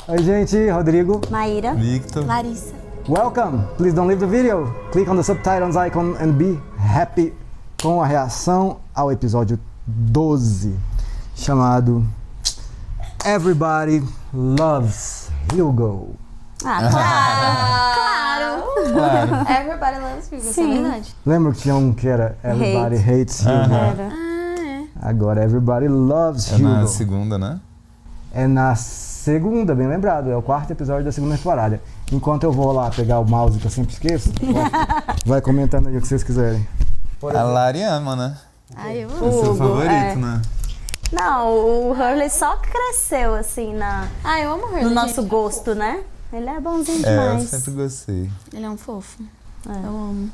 Oi, gente, Rodrigo. Maíra. Victor. Larissa. Welcome. Please don't leave the video. Click on the subtitles icon and be happy com a reação ao episódio 12, chamado Everybody Loves Hugo. Claro. Everybody loves Hugo, isso é verdade. Lembra que tinha um que era Everybody Hates Hugo? Era. Agora Everybody Loves É Hugo. na segunda, né? É na segunda, bem lembrado. É o quarto episódio da segunda temporada. Enquanto eu vou lá pegar o mouse, que eu sempre esqueço, vai comentando aí o que vocês quiserem. A Lari ama, né? Ai, eu É seu amo. favorito, né? Não, o Hurley só cresceu, assim, Eu amo o Hurley, no gente. nosso gosto, né? Ele é bonzinho É, eu demais. sempre gostei. Ele é um fofo. Eu amo.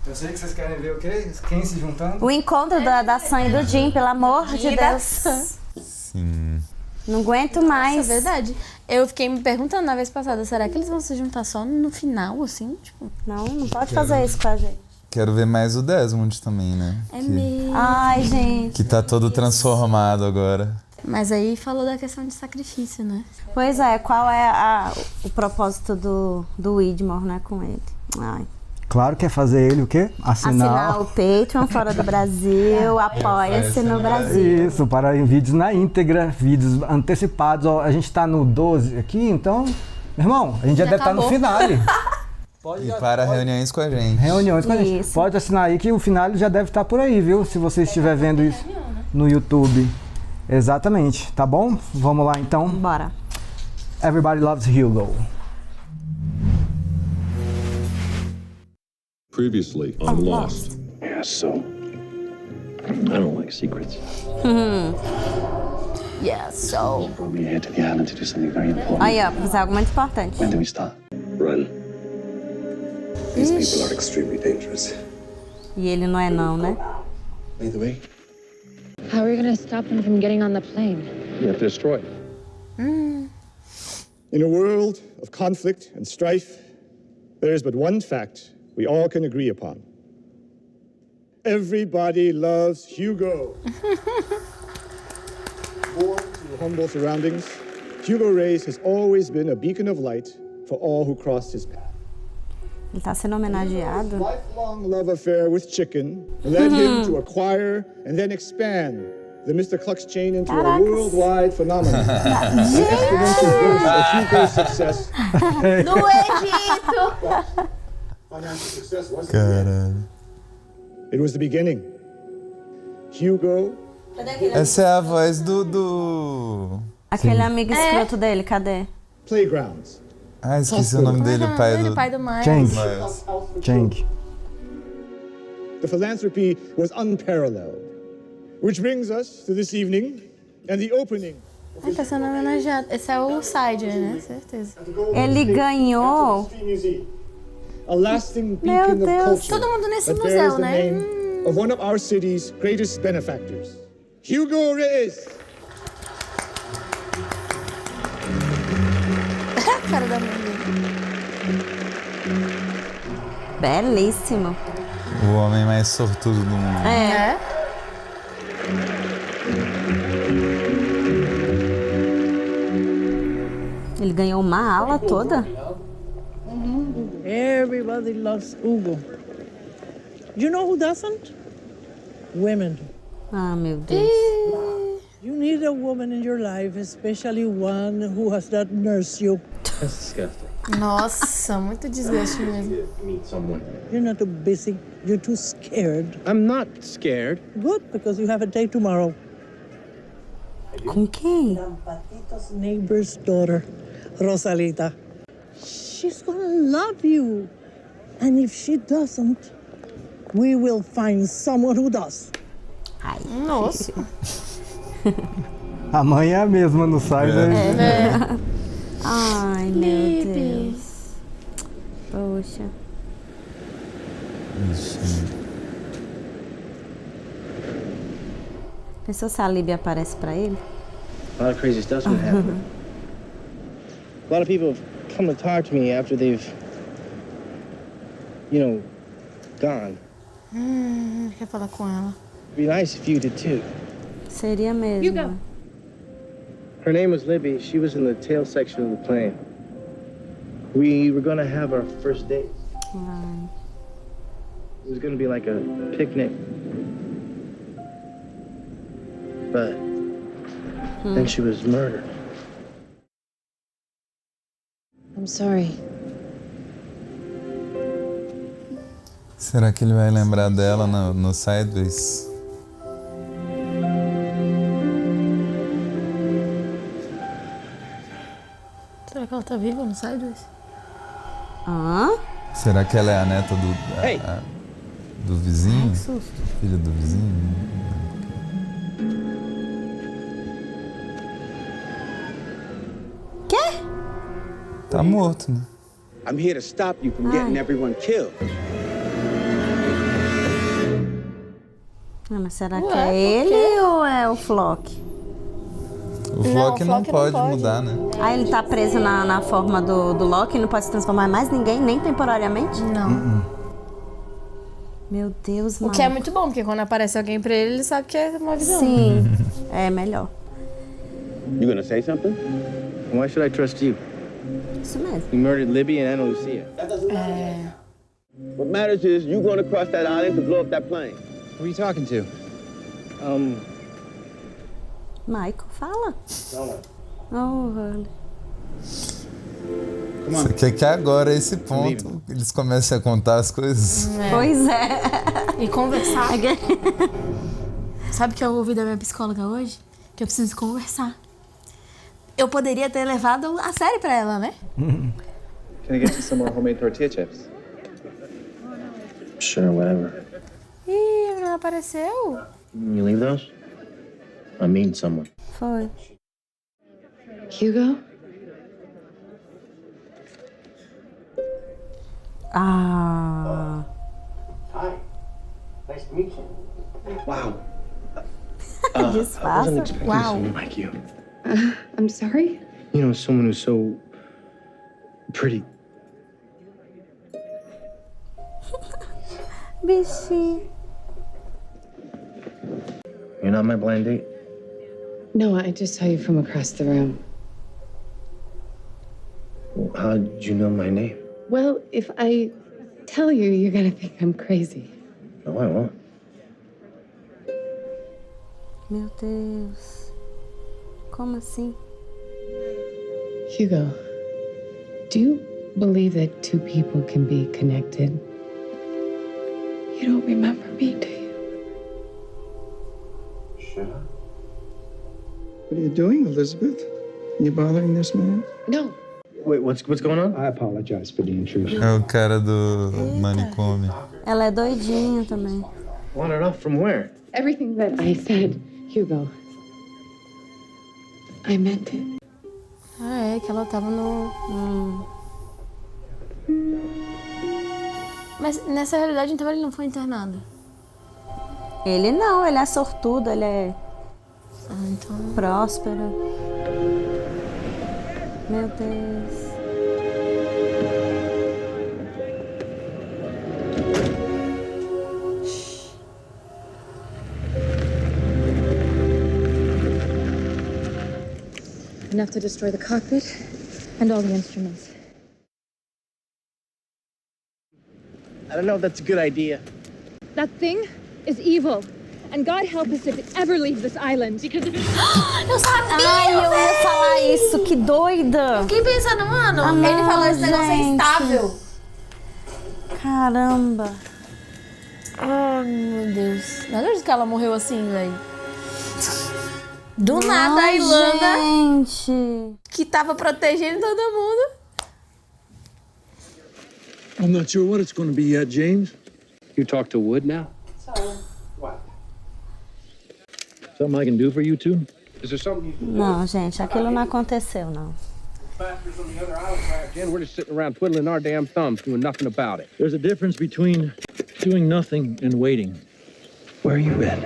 Eu sei que vocês querem ver o quê? Quem se juntando? O encontro da Sam e do Jim, pelo amor de E da Deus. Sam. Sim. Não aguento Isso mais. é verdade. Eu fiquei me perguntando na vez passada, será que eles vão se juntar só no final, assim? Tipo, Não pode fazer isso com a gente. Quero ver mais o Desmond também, né? mesmo. Ai, gente. Que tá todo transformado agora. Mas aí falou da questão de sacrifício, né? Pois é, qual é o propósito do Widmore, né, com ele? Ai. Claro que é fazer ele o quê? Assinar o Patreon fora do Brasil, apoia-se no Brasil. Isso, para vídeos na íntegra, vídeos antecipados. Ó, a gente tá no 12 aqui, então, meu irmão, a gente já deve estar no acabou. finale. E para reuniões com a gente. Reuniões com a gente. Isso. Pode assinar aí que o finale já deve estar por aí, viu? Se você estiver vendo isso no YouTube. Exatamente, tá bom? Vamos lá então. Bora. Everybody Loves Hugo. Previously on Lost. Yeah, so I don't like secrets. Yeah, so... Brought me here to the island to do something very important. Aí, ó, pra fazer algo muito importante. When do we start? Run. These people are extremely dangerous. E ele não é não, né? Lead the way. How are we going to stop them from getting on the plane? We have to destroy it. In a world of conflict and strife, there is but one fact we all can agree upon. Everybody loves Hugo. Born to humble surroundings, Hugo Reyes has always been a beacon of light for all who crossed his path. Ele tá sendo homenageado. Lifelong love affair with chicken led him to acquire and then expand the Mr. Cluck's chain into a Caracas. worldwide phenomenon. The exponential growth of Hugo's success. No Egito! Financial success wasn't Caralho. It was the beginning. Hugo Essa é a voz do... Aquele amigo escroto dele, cadê? playgrounds. Ah, esqueci o nome dele, o pai do... pai do Miles. Chang. Miles. Chang. The philanthropy was unparalleled. Which brings us to this evening and the opening. Tá sendo homenageado. Esse é o Sider, né? Certeza. Ele ganhou. Museum, a lasting Meu beacon of Deus. culture Todo mundo nesse that museu, bears the né? name of one of our city's greatest benefactors, Hugo Reyes. A cara da mãe dele. Belíssimo. O homem mais sortudo do mundo. É? Ele ganhou uma ala toda. Everybody loves Hugo. You know who doesn't? Women. Ah, meu Deus. You need a woman in your life, especially one who has not nursed you. That's disgusting. Nossa, muito desgaste mesmo. Meet someone. You're not too busy. You're too scared. I'm not scared. Good, because you have a date tomorrow. Com quem? Patito's neighbor's daughter, Rosalita. She's gonna love you. And if she doesn't, we will find someone who does. Ai. Nossa. A mãe é a mesma no site. Ai, meu Deus. Poxa. Pensou se a Líbia aparece pra ele? A lot of crazy stuff's been happening. A lot of people have come to talk to me after they've, gone. Quer falar com ela? It'd be nice if you did too. Seria mesmo. Her name was Libby. She was in the tail section of the plane. We were gonna have our first date. It was gonna be like a picnic. But then she was murdered. I'm sorry. Será que ele vai lembrar dela no Sideways? Será que ela tá viva no Sideways? Será que ela é a neta do vizinho? Que susto. Filha do vizinho? Quê? Tá morto, né? I'm here to stop you from getting everyone killed. Mas será que é ele ou é o Flock? O Flock não pode mudar, né? Ah, ele tá preso na forma do Loki e não pode se transformar em mais ninguém, nem temporariamente? Não. Meu Deus, O que é muito bom, porque quando aparece alguém pra ele, ele sabe que é uma visão. Sim, é melhor. You gonna say something? Why should I trust you? Isso mesmo. You murdered Libby and Ana Lucia. What matters is you going across that island to blow up that plane. Who are you talking to? Michael, fala. Oh, Hurley. Você quer que agora, esse ponto, eles comecem a contar as coisas? Pois é. E conversar. Sabe o que eu ouvi da minha psicóloga hoje? Que eu preciso conversar. Eu poderia ter levado a série pra ela, né? Can I get you some more homemade tortilla chips? Sure, whatever. Ih, não apareceu. You leave those? I mean someone. Foi. Hugo? Ah. Hi. Nice to meet you. Wow. Disfarça. I wasn't expecting someone like you. I'm sorry? You know, someone who's so pretty. Bichinho. You're not my blind date? No, I just saw you from across the room. Well, how did you know my name? Well, if I tell you, you're gonna think I'm crazy. No, I won't. Meu Deus. Como assim? Hugo, do you believe that two people can be connected? You don't remember me, do you? Should I? What are you doing, Elizabeth? Are you bothering this man? No. Wait, what's going on? I apologize for the intrusion. É o cara do manicômio. Ela é doidinha também. Wanted off from where? Everything that I said, Hugo. I meant it. Ah, é, que ela tava no... Mas nessa realidade, então, ele não foi internado? Ele não, ele é sortudo, ele é então... próspero. Meu Deus. Enough to destroy the cockpit and all the instruments. I don't know if that's a good idea. That thing is evil. And God help us if it ever leaves this island. Because Eu sabia! Ai, eu ia falar isso, que doida! Fiquei pensando, mano, ele falou esse negócio é instável. Caramba. Ai, meu Deus. Não acredito que ela morreu assim, velho. Do nada, a Irlanda, gente, que tava protegendo todo mundo. I'm not sure what it's going to be yet, James. You talk to Wood now? What? Something I can do for you two? Is there something you can do? não, gente, aquilo não aconteceu, não. Bastards on the other island back in. We're just sitting around twiddling our damn thumbs, doing nothing about it. There's a difference between doing nothing and waiting. Where you been?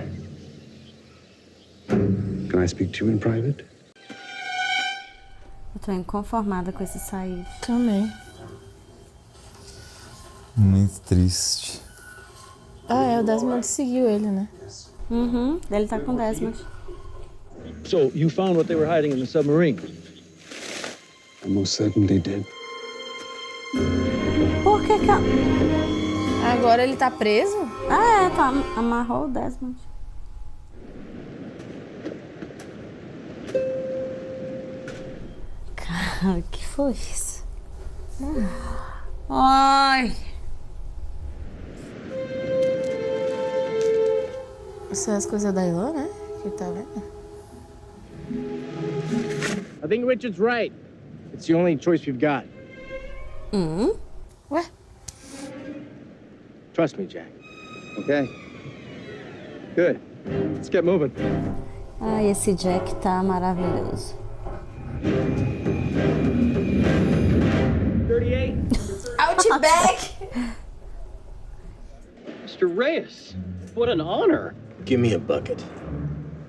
Can I speak to you in private? Eu tô inconformada com esse sair. Também. Muito triste. Ah, é, o Desmond seguiu ele, né? Ele tá com Desmond. So, you found what they were hiding in the submarine? I most certainly did. Por que que... Agora ele tá preso? Ah, é, tá, amarrou o Desmond. Cara, que foi isso? Ai! Essas são as coisas da Ilã, né? Que tá vendo? I think Richard's right. It's the only choice we've got. Ué? Trust me, Jack. Okay? Good. Let's get moving. Ai, esse Jack tá maravilhoso. 38. Outback! Mr. Reyes, what an honor. Give me a bucket.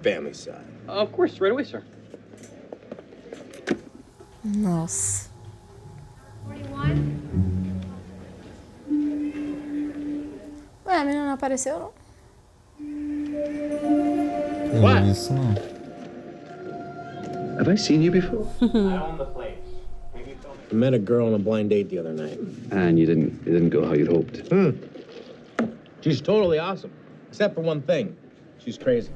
Family side. Of course, right away, sir. Nossa. 41. Ué, a menina não apareceu, não? Eu não vi isso, não. Have I seen you before? I met a girl on a blind date the other night. And it didn't go how you'd hoped. She's totally awesome. Except for one thing. She's crazy.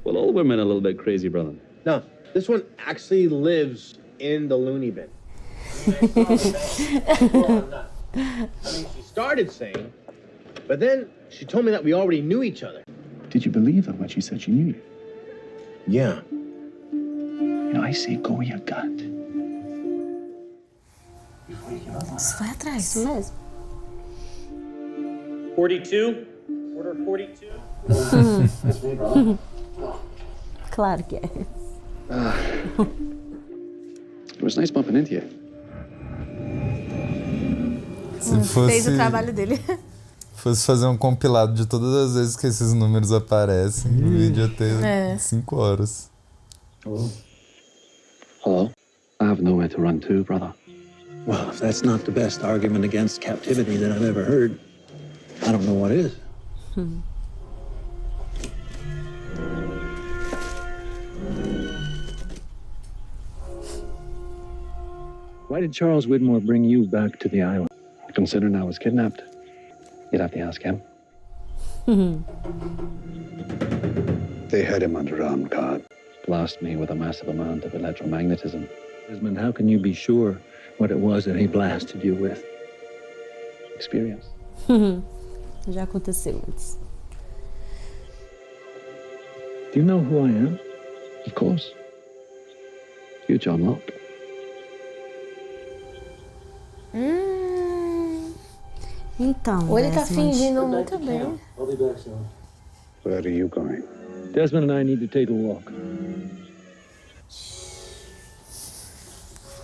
Well, all women are a little bit crazy, brother. No, this one actually lives in the loony bin. I mean, she started saying, but then she told me that we already knew each other. Did you believe her when she said she knew you? Yeah. You know, I say go with your gut. Isso vai atrás. Isso mesmo. 42? Order 42? That's me, brother. Claro que é. It was nice bumping into you. Se fosse, Fez o trabalho dele. fosse fazer um compilado de todas as vezes que esses números aparecem, o vídeo ia ter 5 horas. Hello? Hello? I have nowhere to run to, brother. Well, if that's not the best argument against captivity that I've ever heard, I don't know what is. Why did Charles Widmore bring you back to the island? Considering I was kidnapped, you'd have to ask him. They had him under armed guard. Blast me with a massive amount of electromagnetism. Desmond, how can you be sure what it was that he blasted you with? Experience. Já aconteceu antes. Do you know who I am? Of course. You're John Locke. Então, Ou ele tá Desmond. fingindo muito bem. I'll be back soon. Where are you going? Desmond and I need to take a walk.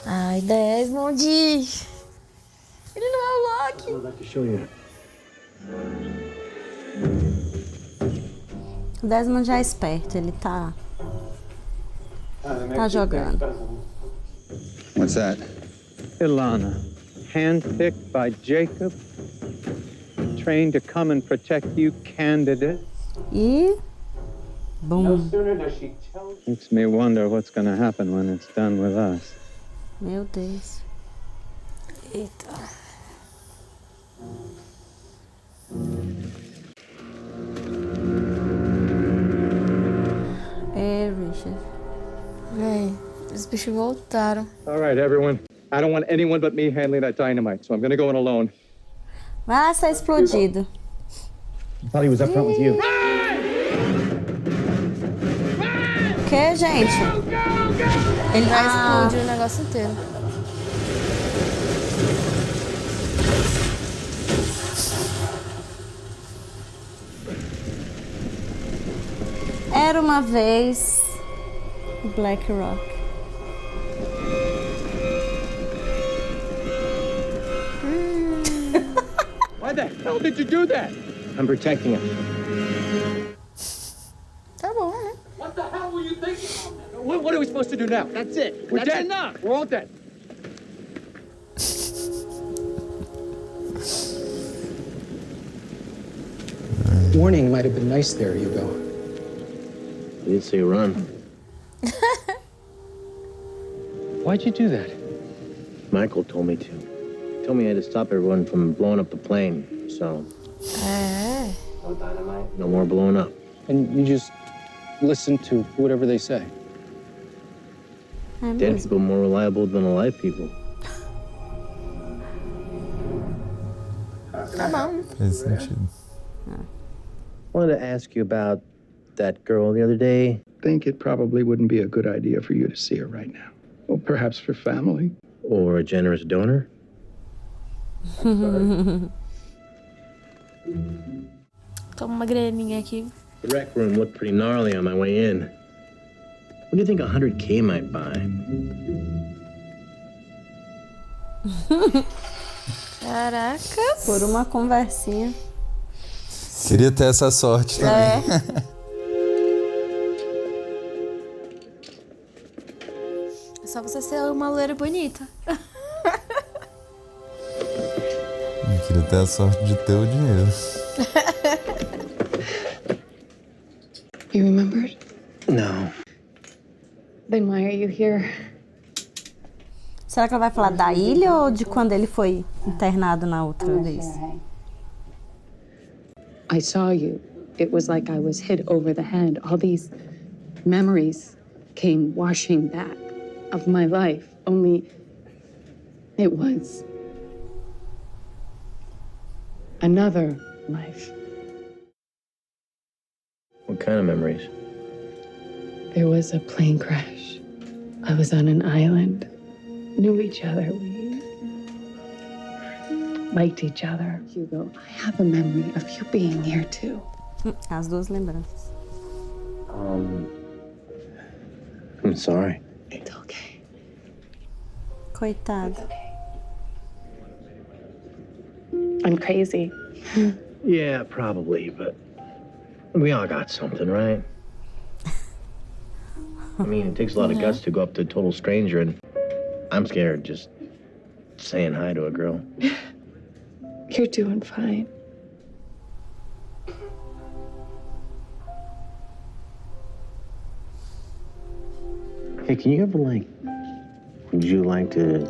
Ai, Desmond. Ele não é o Loki. I'd like to show you. O Desmond já é esperto, ele tá jogando. What's that? Ilana, handpicked by Jacob, trained to come and protect you, candidate. E bum. Makes me wonder what's going to happen when it's done with us. Meu Deus. Eita. É, Richard. Véi, os bichos voltaram. All right, everyone. I don't want anyone but me handling that dynamite, so I'm gonna go in alone. Vai lá ser explodido. I thought he was up front with you. O que, gente? Ele vai explodir o negócio inteiro. Era uma vez Black Rock. Why the hell did you do that? I'm protecting him. Tá bom, né? What the hell were you thinking? What are we supposed to do now? That's it. We're That's dead. enough. We're all dead. Warning might have been nice there, Hugo. You didn't say run. Why'd you do that? Michael told me to. He told me I had to stop everyone from blowing up the plane. So, no dynamite, no more blowing up. And you just listen to whatever they say. Dead people more reliable than alive people. Tá bom. Faz sentido. Wanted to ask you about that girl the other day. Think it probably wouldn't be a good idea for you to see her right now. Well, perhaps for family. Or a generous donor. Toma uma graninha aqui. The rec room looked pretty gnarly on my way in. What do you think 100K might buy? Caraca. Por uma conversinha. Queria ter essa sorte também. É só você ser uma loira bonita. Eu queria ter a sorte de ter o dinheiro. You remembered? No. Then why are you here? Será que ela vai falar da ilha ou de quando ele foi internado na outra vez? I saw you. It was like I was hit over the head. All these memories came washing back of my life. Only it was another life. What kind of memories? There was a plane crash. I was on an island. Knew each other. We liked each other. Hugo, I have a memory of you being here too. As duas lembranças. I'm sorry. It's okay. Coitado. I'm crazy. Yeah, probably, but we all got something, right? I mean, it takes a lot of guts to go up to a total stranger, and I'm scared just saying hi to a girl. You're doing fine. Hey, can you ever, would you like to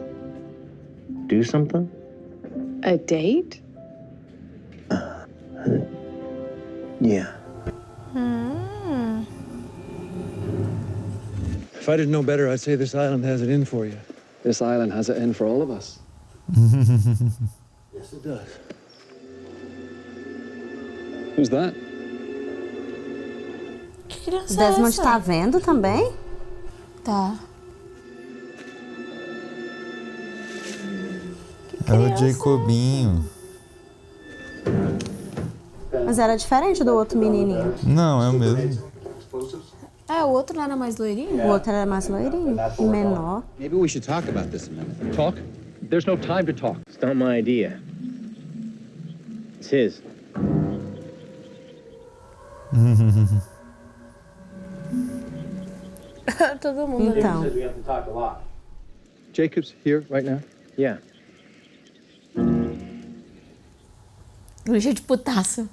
do something? A date? Yeah. If I didn't know better, I'd say this island has it in for you. This island has it in for all of us. Yes, it does. Who's that? Que criança Desmond é essa? tá vendo também? Tá. É o Jacobinho. Mas era diferente do outro menininho. Não, é o mesmo. É, o outro não era mais loirinho? O outro era mais loirinho, menor. Maybe we should talk about this a minute. Talk? There's no time to talk. It's not my idea. It's his. Todo mundo. Então. We have to talk a lot. Jacob's here right now? Yeah. Richard putaço.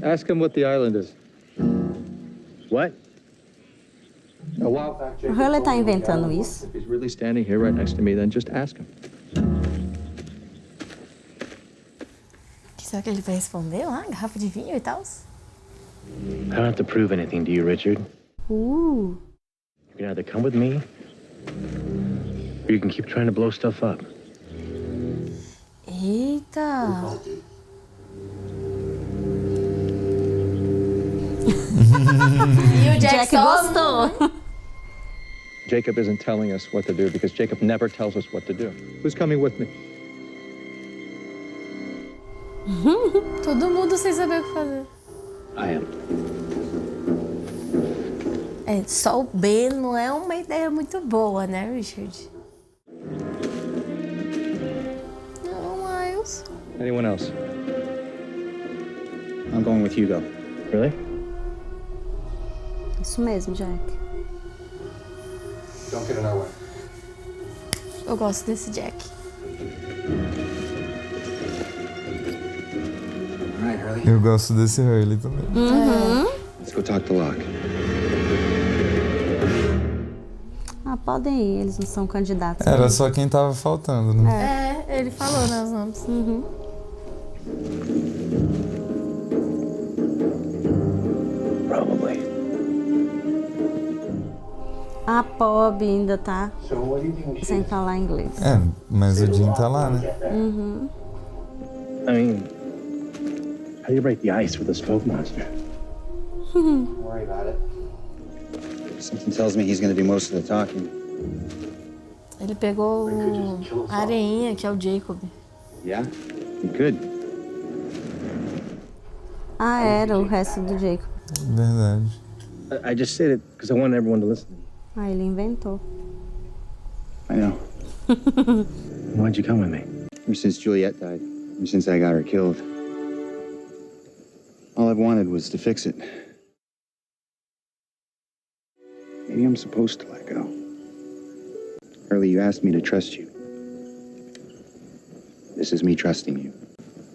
Ask him what the island is. What? A while back, O Hurley tá inventando isso. If he's really standing here right next to me, then just ask him. Será que ele vai responder lá? Garrafa de vinho e tal? I don't have to prove anything to you, Richard. You can either come with me, or you can keep trying to blow stuff up. Eita! E o Jack gostou. Jacob isn't telling us what to do because Jacob never tells us what to do. Who's coming with me? Todo mundo sem saber o que fazer. I am. É, só o B não é uma ideia muito boa, né, Richard? Não, Miles. Anyone else? I'm going with Hugo. Really? Isso mesmo, Jack. Don't get in our way. Eu gosto desse Jack. Eu gosto desse Hurley também. Let's go talk to Locke. podem ir, eles não são candidatos. Era só quem tava faltando, né? Ele falou, né, os nomes. Uhum. Probably. A Pob ainda tá sem falar inglês. Mas o Jim tá lá, né? Uhum. I mean, how do you break the ice with a smoke monster? Don't worry about it. Something tells me he's gonna do most of the talking. Ele pegou a areinha, que é o Jacob. Yeah? He could. Era o resto do Jacob. Verdade. I just said it because I want everyone to listen to me. Ele inventou. I know. Why'd you come with me? Ever since Juliet died, ever since I got her killed, all I've wanted was to fix it. Maybe I'm supposed to let go. Early, you asked me to trust you. This is me trusting you.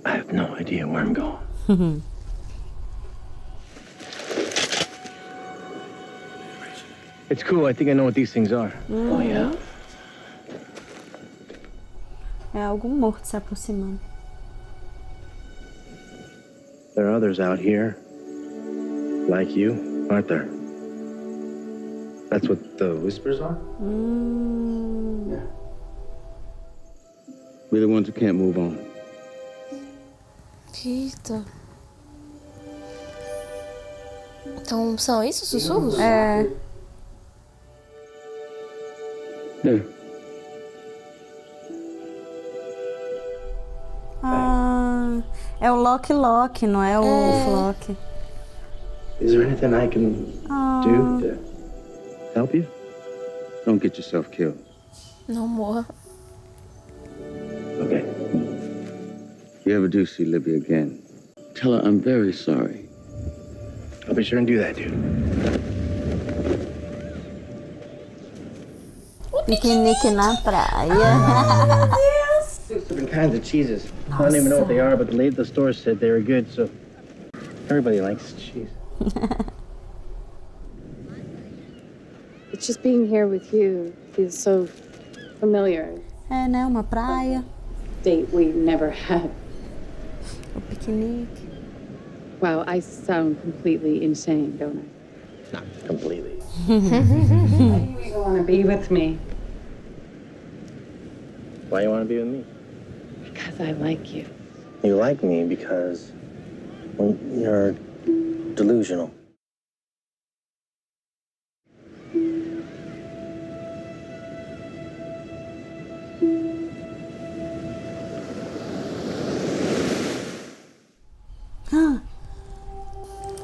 I have no idea where I'm going. It's cool. I think I know what these things are. Oh, yeah. É algum morto se aproximando. There are others out here, like you, aren't there? That's what the whispers are? Yeah. We're the ones who can't move on. Eita. Então, são isso, sussurros? É. É o Loki, não é o Flock. Is there anything I can do to help you? Don't get yourself killed. Não morra. Okay. If you ever do see Libby again, tell her I'm very sorry. I'll be sure and do that, dude. Piquenique na praia. Meu Deus! Different kinds of cheeses. I don't even know what they are, but the lady at the store said they were good, so everybody likes cheese. It's just being here with you feels so familiar. É, né? Uma praia. Date we never had. O piquenique. Wow, I sound completely insane, don't I? Not completely. Why do you even want to be with me? Why you want to be with me? Because I like you. You like me because you're delusional.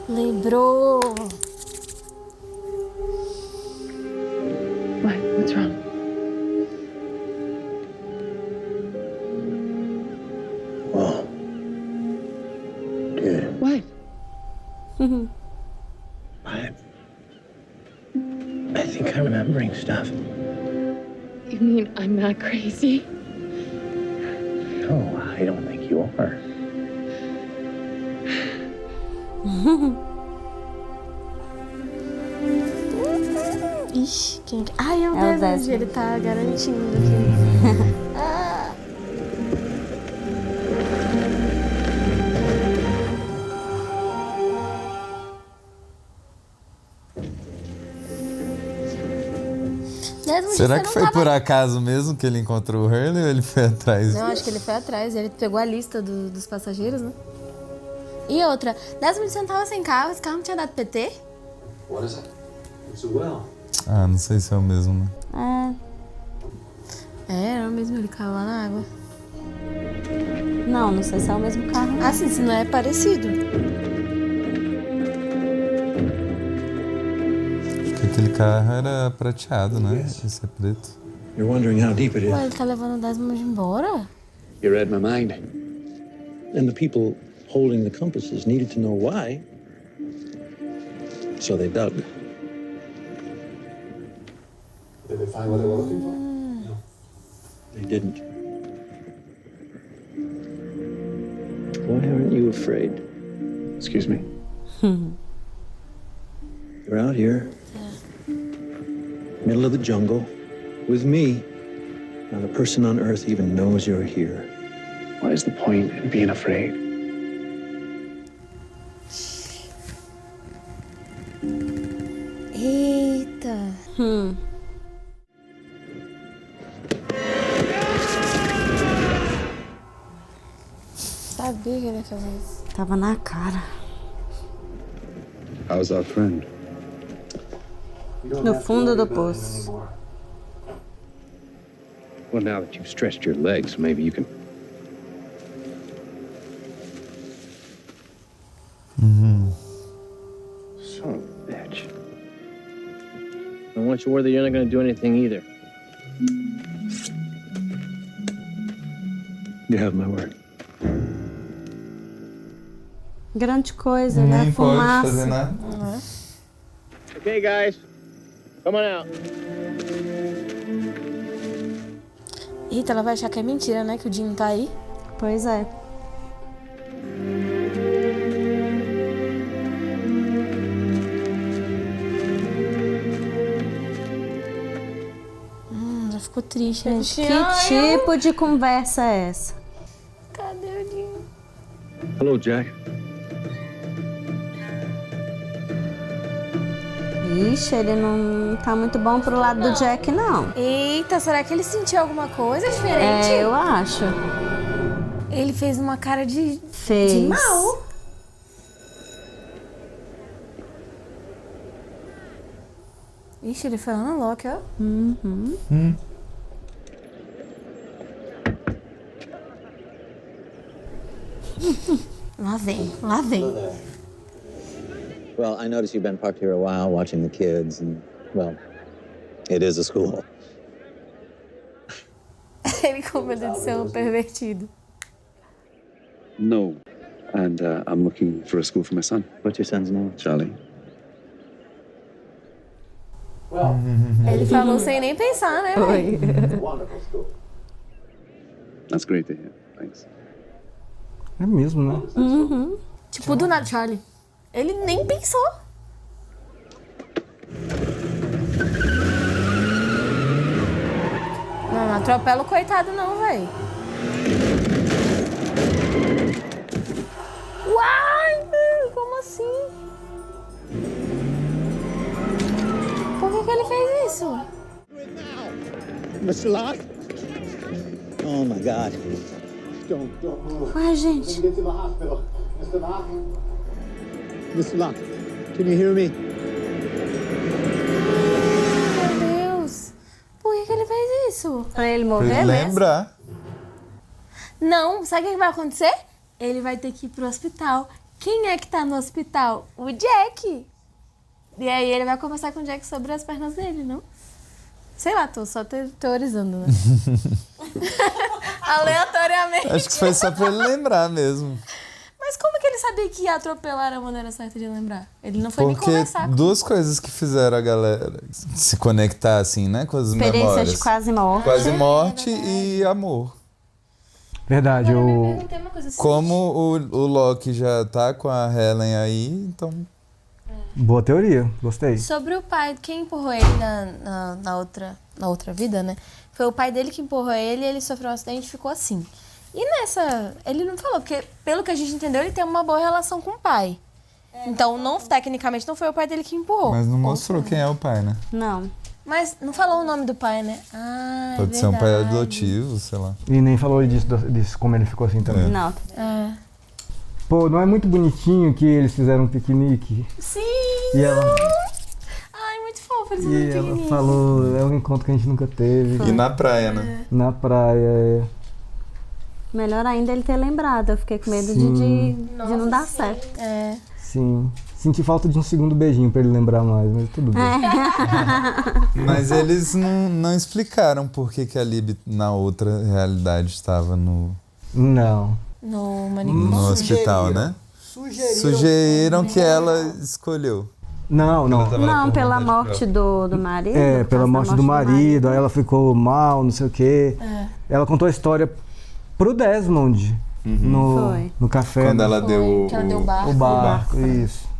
Lembrou. What? What's wrong? Whoa. Dude. What? I think I'm remembering stuff. You mean I'm not crazy? No, I don't think you are. Ixi, quem... Ai, é o É o Desmond, ele tá garantindo aqui. Será que foi por acaso mesmo que ele encontrou o Hurley ou ele foi atrás? Não, acho que ele foi atrás. Ele pegou a lista dos passageiros, né? E outra, Desmond, você não tava sem carro? Esse carro não tinha dado PT? What is it? It's a well. Ah, não sei se é o mesmo, né? Era o mesmo, ele caiu lá na água. Não sei se é o mesmo carro. Ah, sim, se não é parecido. Porque aquele carro era prateado, né? Esse é preto. You're wondering how deep it is. Ué, ele tá levando o Desmond embora? You read my mind. And the people holding the compasses needed to know why. So they dug. Did they find what they were looking for? No. They didn't. Why aren't you afraid? Excuse me? You're out here. Middle of the jungle, with me. Not a person on Earth even knows you're here. What is the point in being afraid? Eita. Sabia que ele ia fazer isso. Tava na cara. How's our friend? No fundo do poço. Well, now that you've stretched your legs, maybe you can... Son of a bitch. I want you to worry that you're not going to do anything either. You have my word. Grande coisa, né? Nem pode Fumaça. fazer nada. Okay, guys. Come on out. Eita, ela vai achar que é mentira, né? Que o Jim tá aí. Pois é. Já ficou triste. Gente, que tipo de conversa é essa? Cadê o Jim? Hello, Jack. Ixi, ele não tá muito bom pro lado do Jack, não. Eita, será que ele sentiu alguma coisa diferente? É, eu acho. Ele fez uma cara de Fez. mal. Ixi, ele foi lá no Loki, ó. Lá vem, lá vem. Well, I notice you've been parked here a while watching the kids, and, well, it is a school. Ele com medo de ser um pervertido. No. And I'm looking for a school for my son. What's your son's name? Charlie. Ele falou sem nem pensar, né? Foi. Wonderful school. That's great to hear. Thanks. É mesmo, né? Tipo, do nada, Charlie. Ele nem pensou. Não atropela o coitado não, véi. Uai, como assim? Por que ele fez isso? Mr. Locke? Oh, my God. Don't move. Ué, gente. Get to the hospital. Mr. Locke? Mr. Locke, can you hear me? Meu Deus. Por que ele fez isso? Pra ele Pra morrer ele mesmo? lembrar. Não, sabe o que vai acontecer? Ele vai ter que ir pro hospital. Quem é que tá no hospital? O Jack. E aí ele vai conversar com o Jack sobre as pernas dele, não? Sei lá, tô só teorizando, né? Aleatoriamente. Acho que foi só pra ele lembrar mesmo. Mas como que ele sabia que ia atropelar a maneira certa de lembrar? Ele não foi nem Porque conversar com duas coisas que fizeram a galera se conectar, assim, né? Com as Experiência memórias. de quase morte. Quase morte e amor. Verdade, Tem uma coisa assim. Como o Loki já tá com a Helen aí, então... Boa teoria, gostei. Sobre o pai, quem empurrou ele na outra vida, né? Foi o pai dele que empurrou ele e ele sofreu um acidente e ficou assim. E nessa, ele não falou, porque pelo que a gente entendeu, ele tem uma boa relação com o pai. Então, não, tecnicamente, não foi o pai dele que empurrou. Mas não mostrou quem é o pai, né? Não. Mas não falou o nome do pai, né? Ah, Pode ser um pai adotivo, sei lá. E nem falou disso como ele ficou assim também. Não. Pô, não é muito bonitinho que eles fizeram um piquenique? Sim! E ela, Ai, muito fofo eles e fazendo ela piquenique. falou, é um encontro que a gente nunca teve. E na praia, né? Na praia, é. Melhor ainda ele ter lembrado. Eu fiquei com medo de não dar certo. É. Sim. Senti falta de um segundo beijinho pra ele lembrar mais, mas tudo bem. Mas eles não explicaram por que a Lib na outra realidade estava no No manicômio. no hospital, né? Sugeriram que ela escolheu. Não. Não, pela morte do marido. É, pela morte do marido, aí ela ficou mal, não sei o quê. É. Ela contou a história pro Desmond Foi. no café. Quando ela deu Que ela deu o barco. O barco, isso.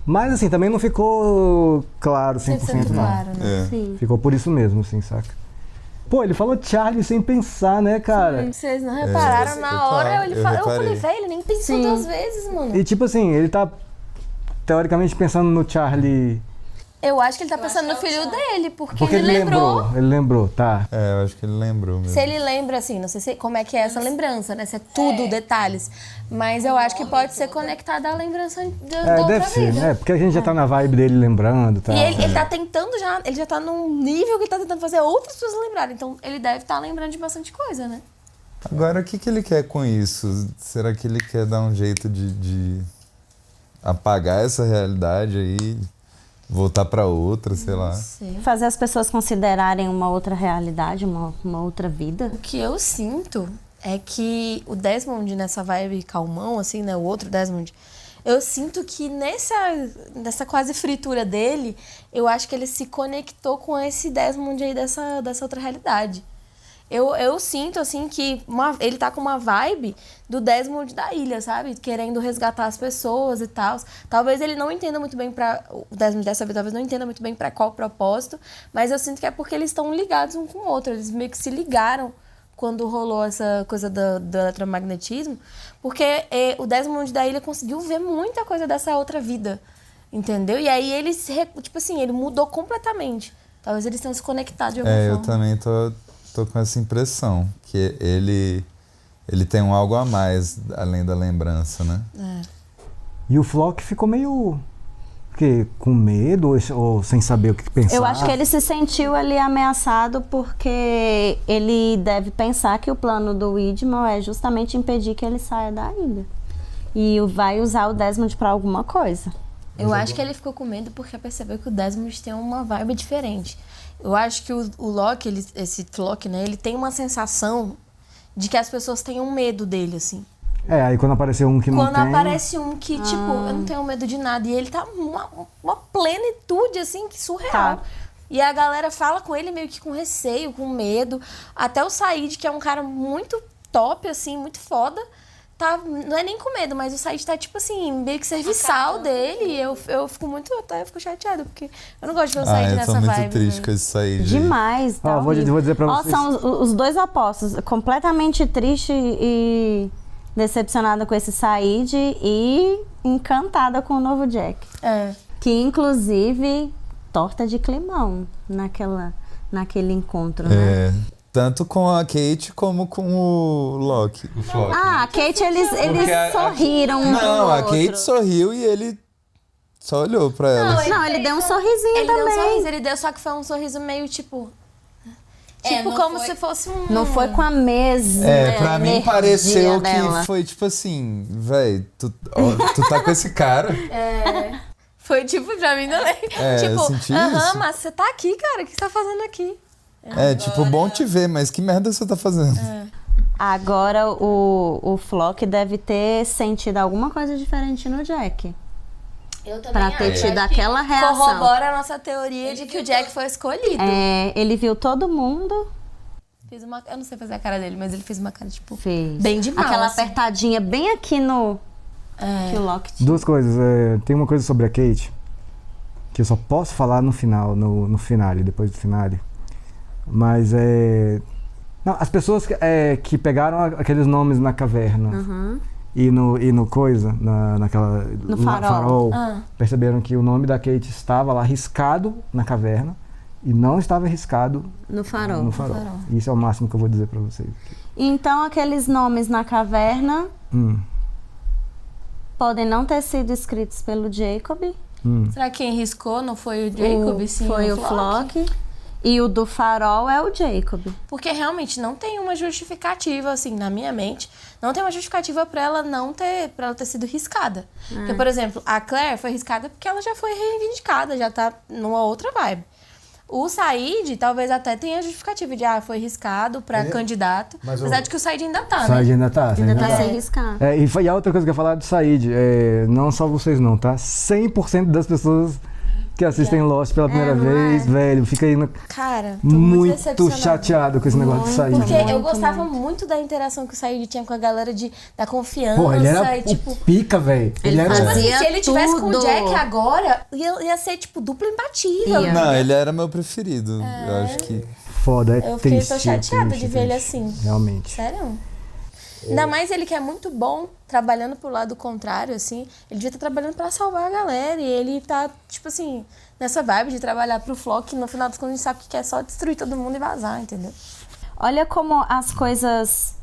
Mas assim, também não ficou claro 100% não. Claro, né? Sim. Ficou por isso mesmo, assim, saca? Pô, ele falou Charlie sem pensar, né, cara? Sim, vocês não repararam na hora. Eu falei, velho, ele nem pensou 2 vezes, mano. E tipo assim, ele tá teoricamente pensando no Charlie... Eu acho que ele tá pensando no filho dele, porque ele lembrou. Ele lembrou, tá. Eu acho que ele lembrou mesmo. Se ele lembra, assim, não sei como é que é essa lembrança, né? Se é tudo, detalhes. Mas eu acho que pode ser conectado à lembrança da outra deve ser, vida. né? Porque a gente já tá na vibe dele lembrando, tá? E ele tá tentando ele já tá num nível que ele tá tentando fazer outras pessoas lembrarem. Então ele deve estar lembrando de bastante coisa, né? Agora, o que ele quer com isso? Será que ele quer dar um jeito de apagar essa realidade aí? Voltar pra outra, sei lá. Fazer as pessoas considerarem uma outra realidade, uma outra vida. O que eu sinto é que o Desmond, nessa vibe calmão, assim, né? O outro Desmond, eu sinto que nessa quase fritura dele, eu acho que ele se conectou com esse Desmond aí dessa outra realidade. Eu sinto, assim, que ele tá com uma vibe do Desmond da ilha, sabe? Querendo resgatar as pessoas e tal. Talvez ele não entenda muito bem o Desmond dessa vida, talvez não entenda muito bem pra qual propósito, mas eu sinto que é porque eles estão ligados um com o outro. Eles meio que se ligaram quando rolou essa coisa do eletromagnetismo, porque o Desmond da ilha conseguiu ver muita coisa dessa outra vida, entendeu? E aí ele, tipo assim, ele mudou completamente. Talvez eles tenham se conectado de alguma forma. Eu também tô com essa impressão, que ele tem um algo a mais além da lembrança, né? E o Flock ficou meio... com medo ou sem saber o que pensar? Eu acho que ele se sentiu ali ameaçado porque ele deve pensar que o plano do Widmore é justamente impedir que ele saia da ilha. E vai usar o Desmond pra alguma coisa. Eu acho que ele ficou com medo porque percebeu que o Desmond tem uma vibe diferente. Eu acho que o Locke, esse Flock, né, ele tem uma sensação de que as pessoas tenham medo dele, assim. Aí quando apareceu um que não tem... Quando aparece um que, tipo, eu não tenho medo de nada. E ele tá uma plenitude, assim, que surreal. E a galera fala com ele meio que com receio, com medo. Até o Said, que é um cara muito top, assim, muito foda, não é nem com medo, mas o Said tá, tipo assim, meio que serviçal dele. E eu fico chateada, porque eu não gosto de ver o Said nessa vibe. Eu tô muito triste com esse Said. Demais, tá vou dizer pra vocês. São os dois opostos. Completamente triste e decepcionada com esse Said e encantada com o novo Jack. Que, inclusive, torta de climão naquele encontro, né? Tanto com a Kate como com o Locke. A Kate, eles sorriram um pro Não, a outro. Kate sorriu e ele só olhou pra ela. Não, ele deu um sorrisinho também. Ele deu, só que foi um sorriso meio, tipo como se fosse um... Não foi com a mesma pra mim pareceu dela. que foi tipo assim, véi, tu tá com esse cara. Foi tipo, pra mim não é. Eu senti isso. Mas você tá aqui, cara, o que você tá fazendo aqui? Tipo, bom te ver, mas que merda você tá fazendo? Agora o Flock deve ter sentido alguma coisa diferente no Jack. Eu também pra ter tido aquela reação. Corrobora a nossa teoria de que o Jack foi escolhido. Ele viu todo mundo. Eu não sei fazer a cara dele, mas ele fez uma cara, tipo, fez bem de mal. Aquela assim. apertadinha bem aqui no... Que o Locke tinha. Duas coisas. Tem uma coisa sobre a Kate que eu só posso falar no final, no finale, depois do finale. Mas não, as pessoas que pegaram aqueles nomes na caverna e no coisa, no farol, perceberam que o nome da Kate estava lá riscado na caverna e não estava riscado no farol. Isso é o máximo que eu vou dizer pra vocês. Então aqueles nomes na caverna podem não ter sido escritos pelo Jacob. Será que quem riscou não foi o Jacob? Sim, foi o Flock. E o do farol é o Jacob. Porque realmente não tem uma justificativa, assim, na minha mente, não tem uma justificativa pra ela ter sido riscada. Porque, por exemplo, a Claire foi riscada porque ela já foi reivindicada, já tá numa outra vibe. O Said talvez até tenha justificativa de foi riscado pra candidato, apesar de que o Said ainda tá, né? Said ainda tá sem riscar. E a outra coisa que eu ia falar do Said, não só vocês não, tá? 100% das pessoas que assistem Lost pela primeira não vez, velho, fica aí Cara, tô muito decepcionada. chateado com esse negócio de Said. Porque eu gostava muito da interação que o Said tinha com a galera da confiança. Porra, ele era e, tipo, pica, velho. Ele era... tipo assim, se ele tivesse com o tudo. Jack agora, ia ser, tipo, dupla imbatível. Não, ele era meu preferido. Eu acho que... Foda, Eu fiquei triste. tô chateada triste, de ver ele triste. assim. Realmente. Sério? Ainda mais ele que é muito bom trabalhando pro lado contrário, assim. Ele devia estar trabalhando pra salvar a galera. E ele tá, tipo assim, nessa vibe de trabalhar pro Flock. No final das contas, a gente sabe que quer só destruir todo mundo e vazar, entendeu? Olha como as coisas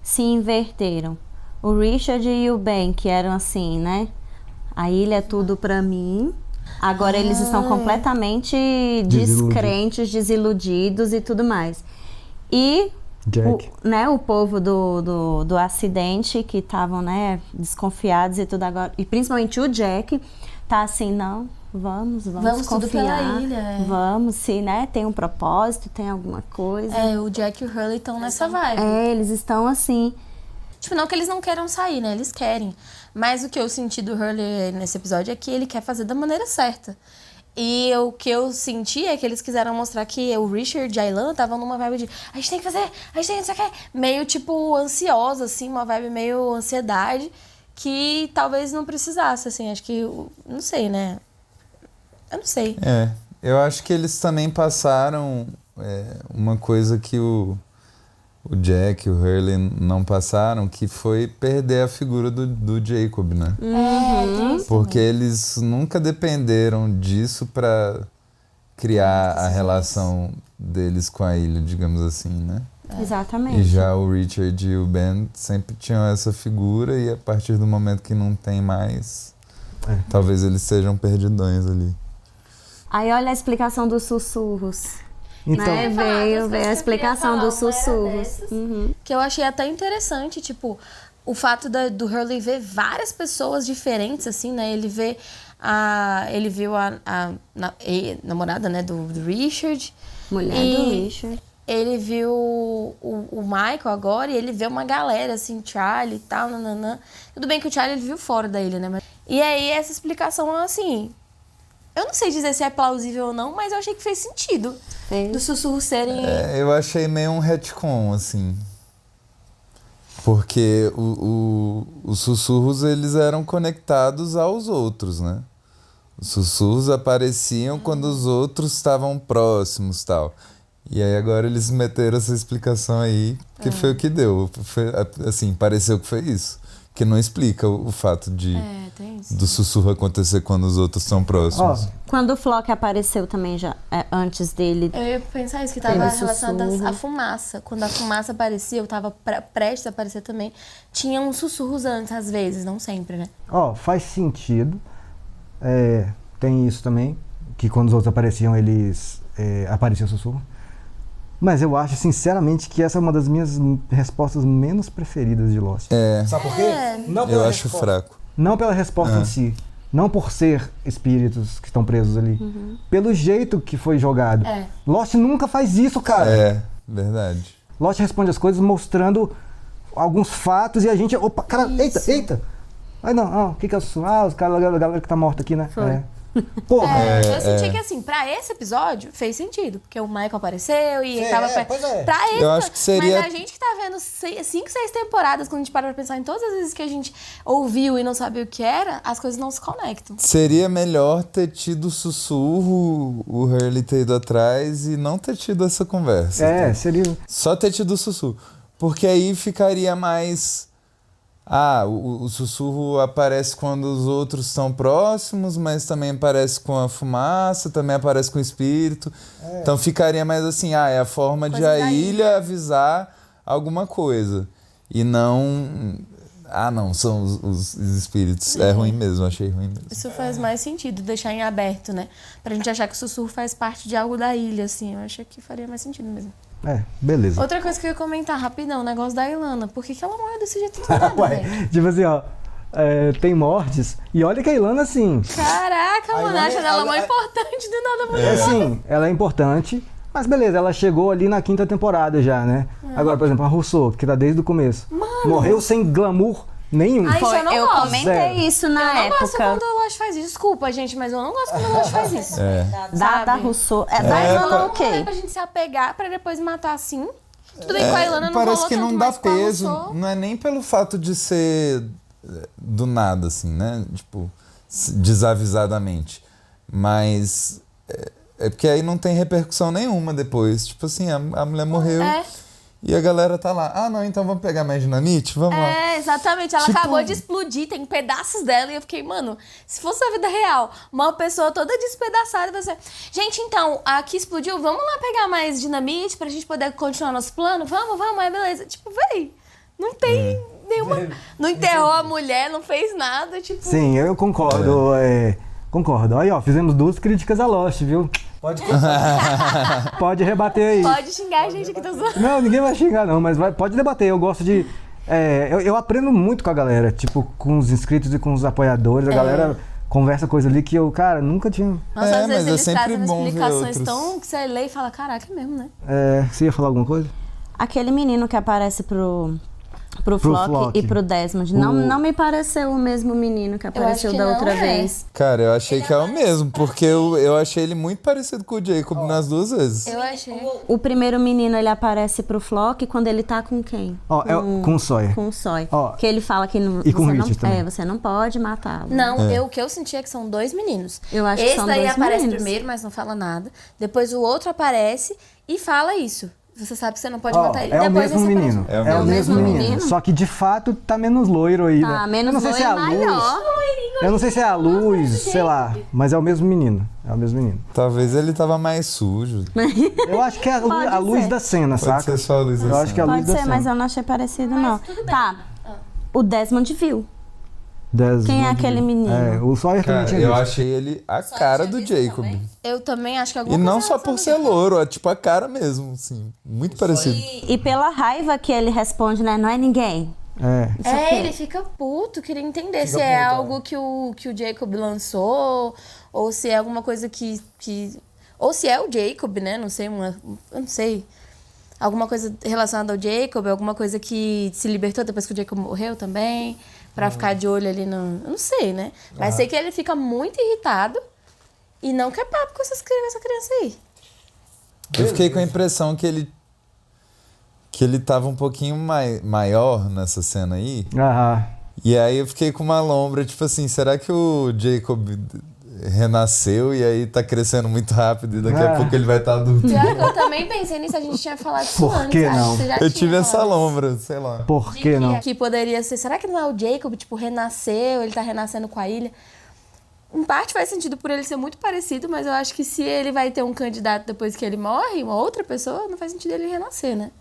se inverteram. O Richard e o Ben, que eram assim, né? A ilha é tudo pra mim. Agora eles estão completamente descrentes, desiludidos e tudo mais. E Jack. o povo do acidente, que estavam, né, desconfiados e tudo agora. E principalmente o Jack tá assim, não, vamos Vamos tudo confiar. pela ilha. Vamos, se, né, tem um propósito, tem alguma coisa. O Jack e o Hurley estão nessa vibe. Eles estão assim. Tipo, não que eles não queiram sair, né? Eles querem. Mas o que eu senti do Hurley nesse episódio é que ele quer fazer da maneira certa. E o que eu senti é que eles quiseram mostrar que o Richard e a Ilana estavam numa vibe de a gente tem que fazer, a gente tem que fazer, meio tipo ansiosa, assim, uma vibe meio ansiedade, que talvez não precisasse, assim, acho que, não sei, né? Eu não sei. Eu acho que eles também passaram uma coisa que o Jack e o Hurley não passaram, que foi perder a figura do Jacob, né? Porque eles nunca dependeram disso pra criar a relação deles com a ilha, digamos assim, né? Exatamente. E já o Richard e o Ben sempre tinham essa figura e a partir do momento que não tem mais, talvez eles sejam perdidões ali. Aí olha a explicação dos sussurros. Então, Né? Veio a explicação dos sussurros. Que eu achei até interessante, tipo, o fato do Hurley ver várias pessoas diferentes, assim, né? Ele viu a namorada, né, do Richard. Mulher do Richard. Ele viu o Michael agora e ele vê uma galera, assim, Charlie e tal, nananã. Tudo bem que o Charlie ele viu fora da ilha, né? E aí essa explicação, assim... Eu não sei dizer se é plausível ou não, mas eu achei que fez sentido. Dos sussurros serem... Eu achei meio um retcon, assim. Porque os sussurros, eles eram conectados aos outros, né? Os sussurros apareciam quando os outros estavam próximos e tal. E aí agora eles meteram essa explicação aí, que foi o que deu. Foi, assim, pareceu que foi isso. Que não explica o fato do sussurro acontecer quando os outros estão próximos. Quando o Flock apareceu também, já antes dele... Eu ia pensar isso, que estava relacionado à fumaça. Quando a fumaça aparecia, eu estava prestes a aparecer também. Tinha uns sussurros antes, às vezes, não sempre, né? Faz sentido. Tem isso também, que quando os outros apareciam, eles apareciam sussurro. Mas eu acho, sinceramente, que essa é uma das minhas respostas menos preferidas de Lost. Sabe por quê? Não eu acho fraco. Não pela resposta em si. Não por ser espíritos que estão presos ali. Pelo jeito que foi jogado. Lost nunca faz isso, cara. Verdade. Lost responde as coisas mostrando alguns fatos e a gente... Opa, cara, eita! Aí não, o que é isso? A galera que tá morta aqui, né? Porra! Eu senti que, assim, pra esse episódio fez sentido, porque o Michael apareceu e ele tava... Pra esse, eu acho que seria... Mas a gente que tá vendo 5, 6 temporadas, quando a gente para pra pensar em todas as vezes que a gente ouviu e não sabia o que era, as coisas não se conectam. Seria melhor ter tido sussurro, o Hurley ter ido atrás e não ter tido essa conversa. Seria... Só ter tido sussurro. Porque aí ficaria mais... o sussurro aparece quando os outros estão próximos, mas também aparece com a fumaça, também aparece com o espírito. Então ficaria mais assim, é a forma de a ilha avisar alguma coisa. E não... não, são os espíritos. É ruim mesmo, achei ruim mesmo. Isso faz mais sentido, deixar em aberto, né? Pra gente achar que o sussurro faz parte de algo da ilha, assim. Eu achei que faria mais sentido mesmo. Beleza. Outra coisa que eu ia comentar rapidão, o negócio da Ilana. Por que ela morre desse jeito do nada, velho? Tipo assim, tem mortes. E olha que a Ilana, assim... Caraca, mano, acha ela mais importante do nada. Mulher. Sim, ela é importante. Mas beleza, ela chegou ali na 5ª temporada já, né? Agora, por exemplo, a Rousseau, que tá desde o começo. Morreu sem glamour Nenhum. Ai, isso eu não Eu gosto. comentei Zero. isso na Eu não época. gosto quando o Lost faz isso. Desculpa, gente, mas eu não gosto quando o Lost faz isso. Da Rousseau. Da Ilana, ok. Não é pra gente se apegar pra depois matar assim. Tudo bem, com a Ilana não Parece rolou que não tanto, dá mas com a peso. Rousseau- Não é nem pelo fato de ser do nada, assim, né? Tipo, desavisadamente. Mas é porque aí não tem repercussão nenhuma depois. Tipo assim, a mulher morreu e a galera tá lá. Ah, não, então vamos pegar mais dinamite? Vamos lá. É, exatamente. Ela Tipo- acabou de explodir, tem pedaços dela. E eu fiquei, mano, se fosse a vida real, uma pessoa toda despedaçada, você... Gente, então, aqui explodiu, vamos lá pegar mais dinamite pra gente poder continuar nosso plano? Vamos, aí beleza. Tipo, véi, não tem nenhuma... Não enterrou a mulher, não fez nada, tipo... Sim, eu concordo. Concordo. Aí, ó, fizemos 2 críticas a Lost, viu? Pode rebater aí. Pode xingar a gente aqui, tá zoando. Não, ninguém vai xingar não, mas pode debater. Eu gosto de... eu aprendo muito com a galera, tipo, com os inscritos e com os apoiadores. A galera conversa coisa ali que eu, cara, nunca tinha... Nossa, às vezes mas é eles sempre trazem bom ver explicações outros. tão que você lê e fala, caraca, é mesmo, né? Você ia falar alguma coisa? Aquele menino que aparece pro Flock e pro Desmond. Não me pareceu o mesmo menino que apareceu que da não outra é. vez. Cara, eu achei que é o mesmo, porque eu achei ele muito parecido com o Jacob nas 2 vezes. Eu achei. O primeiro menino, ele aparece pro Flock quando ele tá com quem? Ó, com o Sawyer. Com o Sawyer. Ó, Que ele fala que e com o Richard também. você não pode matá-lo. Não, o que eu senti é que são 2 meninos. Eu acho que Esse são daí 2 aparece meninos. primeiro, mas não fala nada. Depois o outro aparece e fala isso. Você sabe que você não pode matar ele. É o Depois mesmo esse menino. aparece. É o mesmo menino. Só que de fato tá menos loiro aí, Tá, né? menos eu não sei se é a loiro e luz. maior. Eu não sei se é a luz, sei lá. Mas é o mesmo menino. É o mesmo menino. Talvez ele tava mais sujo. Eu acho que é Pode a luz ser. da cena, Pode saca? ser só a luz da Eu acho que é a luz Pode da ser, cena. mas eu não achei parecido, não. Tá. O Desmond viu. Desmond. Quem é aquele menino? O Sawyer também Cara, tinha eu visto. achei ele a cara do Jacob. Eu também acho que E alguma não coisa só por ser louro, é tipo a cara mesmo, assim. Muito parecido. E pela raiva que ele responde, né? Não é ninguém. ele fica puto, queria entender se é algo que o Jacob lançou, ou se é alguma coisa que... Ou se é o Jacob, né? Não sei, eu não sei. Alguma coisa relacionada ao Jacob, alguma coisa que se libertou depois que o Jacob morreu também, pra ficar de olho ali no... Eu não sei, né? Mas sei que ele fica muito irritado e não quer papo com essa criança aí. Eu fiquei com a impressão que ele tava um pouquinho maior nessa cena aí. E aí eu fiquei com uma lombra, tipo assim, será que o Jacob renasceu e aí tá crescendo muito rápido e daqui a pouco ele vai estar adulto? Pior que eu também pensei nisso, a gente tinha falado isso Por antes. que acho não? você já Eu tinha tive essa falado. lombra, sei lá. Por que não? Que poderia ser, será que não é o Jacob, tipo, renasceu, ele tá renascendo com a ilha? Em parte faz sentido por ele ser muito parecido, mas eu acho que se ele vai ter um candidato depois que ele morre, uma outra pessoa, não faz sentido ele renascer, né?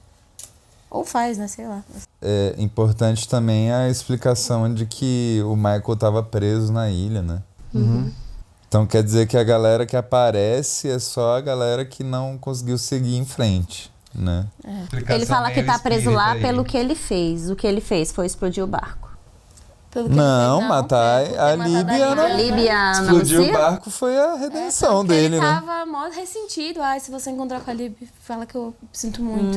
Ou faz, né? Sei lá. É importante também a explicação de que o Michael tava preso na ilha, né? Então quer dizer que a galera que aparece é só a galera que não conseguiu seguir em frente, né? Ele fala que tá preso lá pelo que ele fez. O que ele fez foi explodir o barco. Não, matar a Líbia. A Líbia Explodir Lucia? o barco foi a redenção dele, Ele né? tava mó ressentido. Ai, se você encontrar com a Lib, fala que eu sinto muito.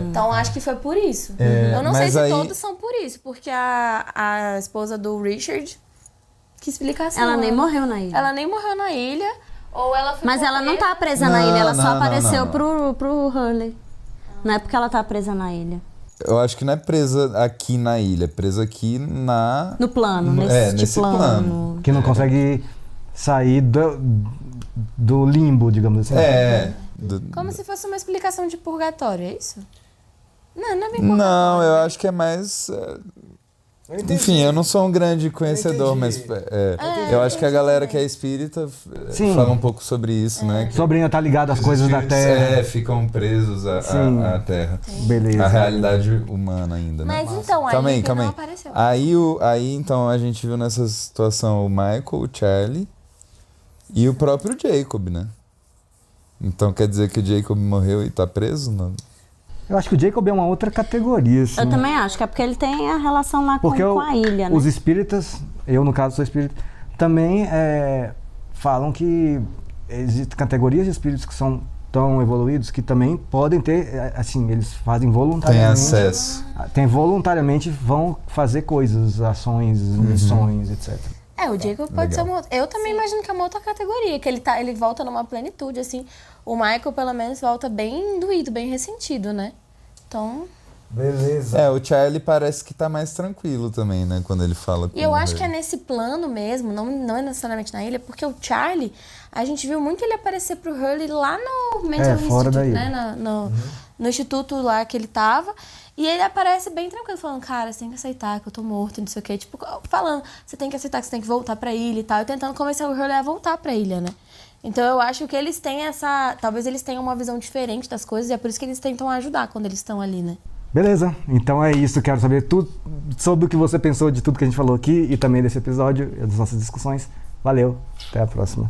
Então acho que foi por isso. Eu não sei mas se aí- todos são por isso, porque a esposa do Richard, que explicação. Ela nem morreu na ilha. Ela nem morreu na ilha. Ou ela ficou Mas ela não tá presa Não, na ilha, ela só não, apareceu não. pro Hurley. Não é porque ela tá presa na ilha. Eu acho que não é presa aqui na ilha, é presa aqui No plano, nesse plano. Que não consegue sair do limbo, digamos assim. Como se fosse uma explicação de purgatório, é isso? Não é bem Não, eu acho que é mais... Enfim, eu não sou um grande conhecedor, mas eu acho que a galera que é espírita Sim. fala um pouco sobre isso, né? Que Sobre estar ligado às os coisas da espíritos, Terra. ficam presos Sim. à Terra. Beleza. A realidade humana ainda, né? Mas então, a Calma aí, Lib calma não aí. apareceu. Aí, então, a gente viu nessa situação o Michael, o Charlie e o próprio Jacob, né? Então quer dizer que o Jacob morreu e tá preso? Não? Eu acho que o Jacob é uma outra categoria, assim. Eu também acho que é porque ele tem a relação lá com a ilha, né? Os espíritas, eu no caso sou espírita, também falam que existem categorias de espíritos que são tão evoluídos que também podem ter, assim, eles fazem voluntariamente. Tem acesso. Voluntariamente vão fazer coisas, ações, missões, etc. O Jacob pode ser uma... Eu também imagino que é uma outra categoria, que ele volta numa plenitude, assim. O Michael, pelo menos, volta bem doído, bem ressentido, né? Então... Beleza. O Charlie parece que tá mais tranquilo também, né? Quando ele fala com E eu acho que é nesse plano mesmo, não é necessariamente na ilha, porque o Charlie, a gente viu muito ele aparecer pro Hurley lá no Mental fora da Institute, ilha. né? No instituto lá que ele tava. E ele aparece bem tranquilo, falando, cara, você tem que aceitar que eu tô morto, não sei o quê. Tipo, falando, você tem que aceitar que você tem que voltar pra ilha e tal. E tentando convencer o Hurley a voltar pra ilha, né? Então eu acho que eles têm talvez eles tenham uma visão diferente das coisas e é por isso que eles tentam ajudar quando eles estão ali, né? Beleza, então é isso. Quero saber tudo sobre o que você pensou de tudo que a gente falou aqui e também desse episódio e das nossas discussões. Valeu, até a próxima.